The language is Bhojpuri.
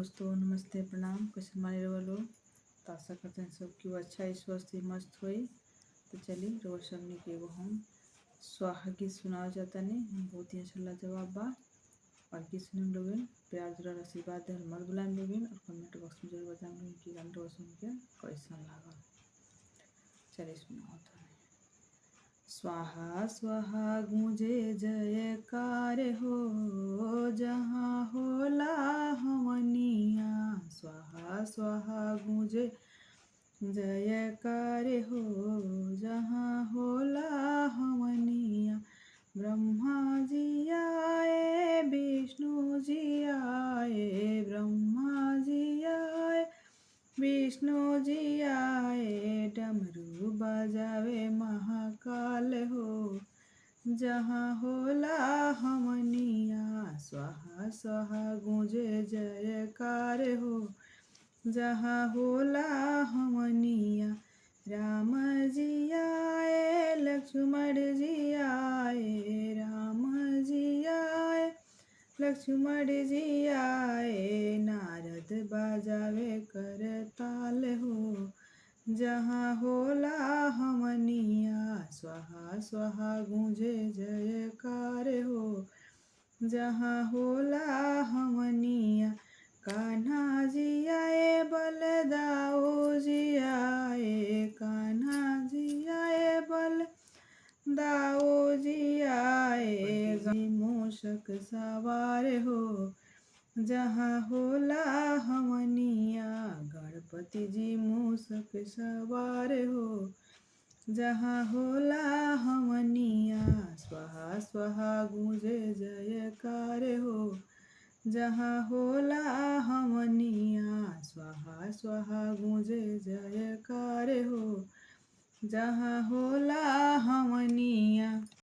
दोस्तों नमस्ते प्रणाम। कैसे माने रहो लोग? तो आशा करते हैं सब क्यों अच्छा ही स्वस्थ ही मस्त होई। तो चलिए रोज सबने के एगो हम स्वाहा गीत सुनाओ जाता नहीं बहुत ही अच्छा जवाब बा। और गीत सुने लोग प्यार दुलार आशीर्वाद दे मर बुलाए लोग और कमेंट बॉक्स में जरूर बताएं लोग कि गाना रोज सुन के कैसा लगा। चलिए सुनाओ तो। स्वाहा स्वाहा गूंजे जयकार हो जहाँ होला हमनिया। स्वाहा स्वाहा गूंजे जयकार हो जहाँ होला हमनिया। ब्रह्मा जी आए विष्णु जी आए ब्रह्मा जी आए विष्णु जी आए डमरू बजावे महाकाल हो जहाँ होला हमनिया। स्वाहा स्वाहा गूंजे जयकार हो जहाँ होला हमनिया। राम जी आए लक्ष्मण जी आए राम जी आए लक्ष्मण जी आए नारद बजावे करताल हो जहाँ होला हमनिया। स्वाहा स्वाहा गूंजे जयकार हो जहाँ होला हमनिया। कान्हा जी आए बलदाऊ जी आए कान्हा जी आए दाऊ जी आए मूषक सवार हो जहाँ होला हमनिया। गणपति जी मूषक सवार हो जहाँ होला हमनिया। स्वाहा स्वाहा गूंजे जयकार हो जहाँ होला हमनिया। स्वाहा स्वाहा गूंजे जयकार हो जहाँ होला हमनिया।